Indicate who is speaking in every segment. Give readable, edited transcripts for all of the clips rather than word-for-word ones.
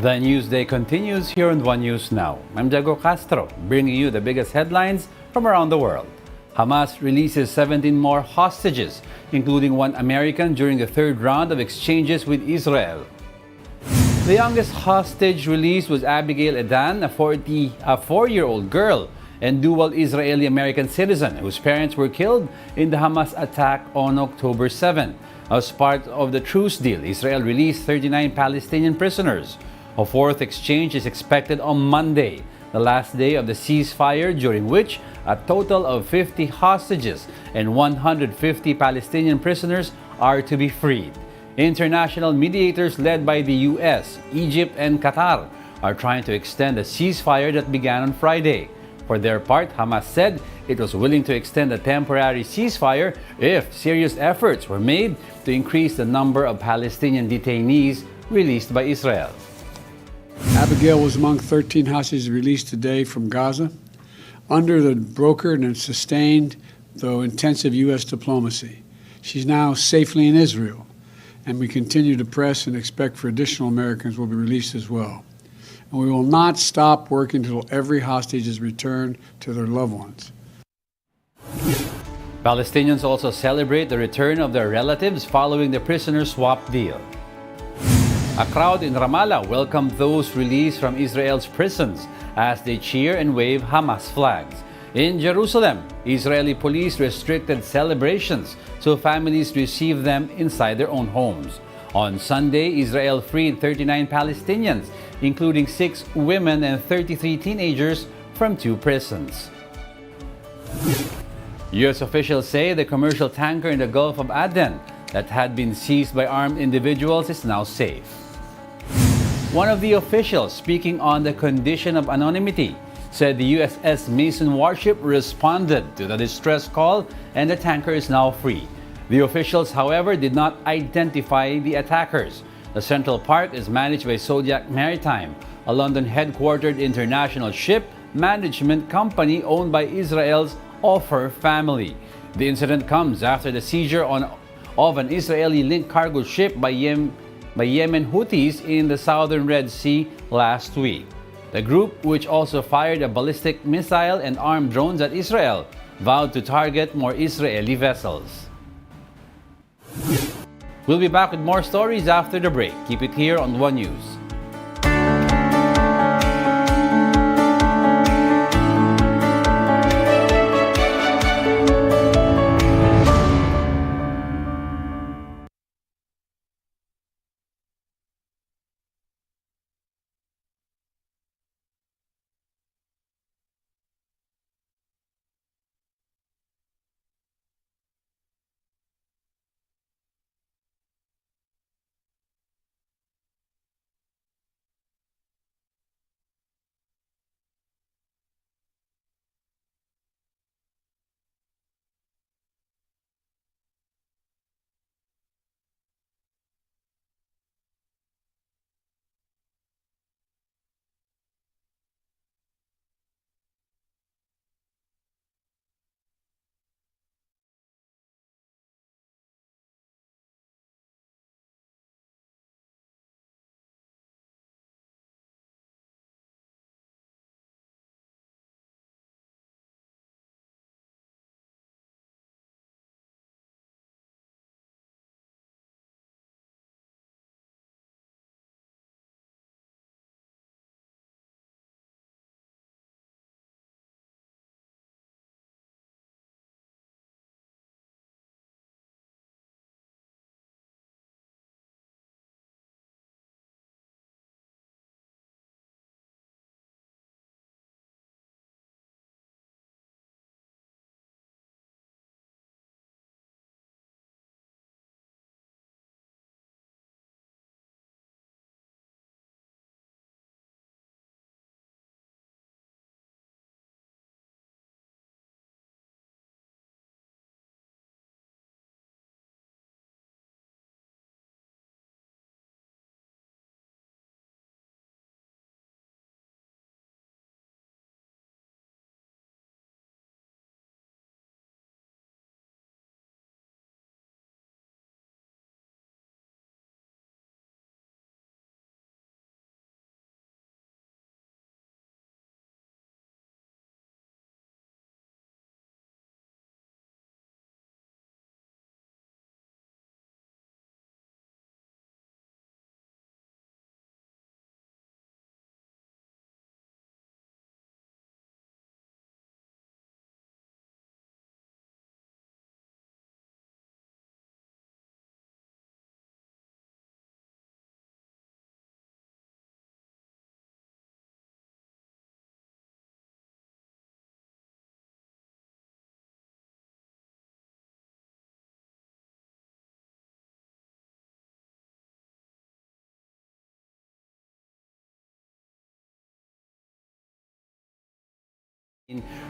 Speaker 1: The Newsday continues here on One News Now. I'm Diego Castro, bringing you the biggest headlines from around the world. Hamas releases 17 more hostages, including one American during the third round of exchanges with Israel. The youngest hostage released was Abigail Edan, a 4-year-old girl and dual Israeli-American citizen whose parents were killed in the Hamas attack on October 7. As part of the truce deal, Israel released 39 Palestinian prisoners. A fourth exchange is expected on Monday, the last day of the ceasefire, during which a total of 50 hostages and 150 Palestinian prisoners are to be freed. International mediators led by the US, Egypt, and Qatar are trying to extend the ceasefire that began on Friday. For their part, Hamas said it was willing to extend a temporary ceasefire if serious efforts were made to increase the number of Palestinian detainees released by Israel.
Speaker 2: Abigail was among 13 hostages released today from Gaza under the brokered and sustained, though intensive, U.S. diplomacy. She's now safely in Israel, and we continue to press and expect for additional Americans will be released as well. And we will not stop working until every hostage is returned to their loved ones.
Speaker 1: Palestinians also celebrate the return of their relatives following the prisoner swap deal. A crowd in Ramallah welcomed those released from Israel's prisons as they cheer and wave Hamas flags. In Jerusalem, Israeli police restricted celebrations so families receive them inside their own homes. On Sunday, Israel freed 39 Palestinians, including 6 women and 33 teenagers from 2 prisons. U.S. officials say the commercial tanker in the Gulf of Aden that had been seized by armed individuals is now safe. One of the officials, speaking on the condition of anonymity, said the USS Mason warship responded to the distress call and the tanker is now free. The officials, however, did not identify the attackers. The Central Park is managed by Zodiac Maritime, a London-headquartered international ship management company owned by Israel's Ofer family. The incident comes after the seizure of an Israeli-linked cargo ship by Yemen Houthis in the southern Red Sea last week. The group, which also fired a ballistic missile and armed drones at Israel, vowed to target more Israeli vessels. We'll be back with more stories after the break. Keep it here on One News.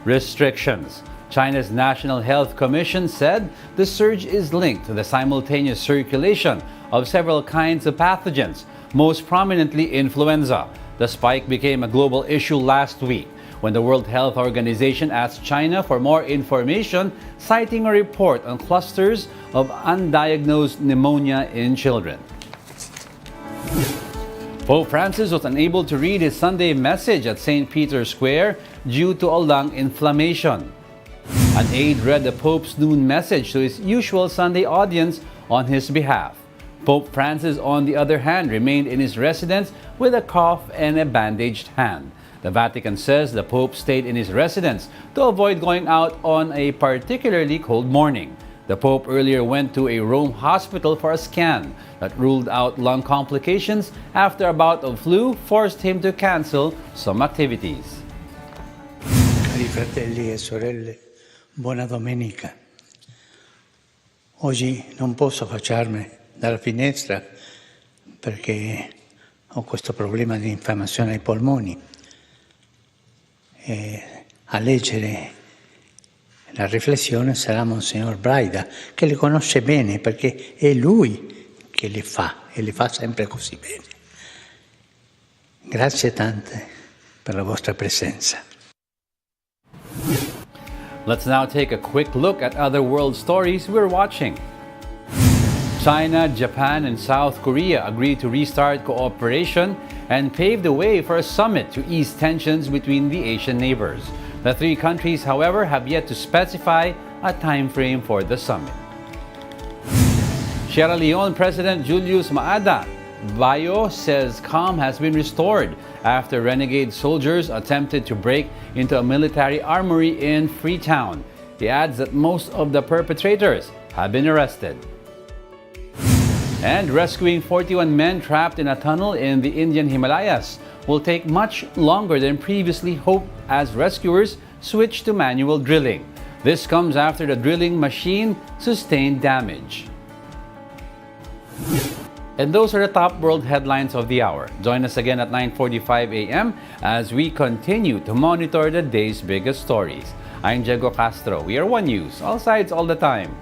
Speaker 1: restrictions. China's National Health Commission said the surge is linked to the simultaneous circulation of several kinds of pathogens, most prominently influenza. The spike became a global issue last week when the World Health Organization asked China for more information, citing a report on clusters of undiagnosed pneumonia in children. Pope Francis was unable to read his Sunday message at St. Peter's Square due to a lung inflammation. An aide read the Pope's noon message to his usual Sunday audience on his behalf. Pope Francis, on the other hand, remained in his residence with a cough and a bandaged hand. The Vatican says the Pope stayed in his residence to avoid going out on a particularly cold morning. The Pope earlier went to a Rome hospital for a scan that ruled out lung complications after a bout of flu forced him to cancel some activities.
Speaker 3: Cari fratelli e sorelle, buona domenica. Oggi non posso affacciarmi dalla finestra perché ho questo problema di infiammazione ai polmoni. A leggere la riflessione sarà Monsignor Braida, che le conosce bene perché è lui che le fa e le fa sempre così bene. Grazie tante per la vostra presenza.
Speaker 1: Let's now take a quick look at other world stories we're watching. China, Japan, and South Korea agreed to restart cooperation and pave the way for a summit to ease tensions between the Asian neighbors. The three countries, however, have yet to specify a time frame for the summit. Sierra Leone President Julius Maada Bio says calm has been restored after renegade soldiers attempted to break into a military armory in Freetown. He adds that most of the perpetrators have been arrested. And rescuing 41 men trapped in a tunnel in the Indian Himalayas will take much longer than previously hoped as rescuers switch to manual drilling. This comes after the drilling machine sustained damage. And those are the top world headlines of the hour. Join us again at 9:45 a.m. as we continue to monitor the day's biggest stories. I'm Diego Castro. We are One News, all sides, all the time.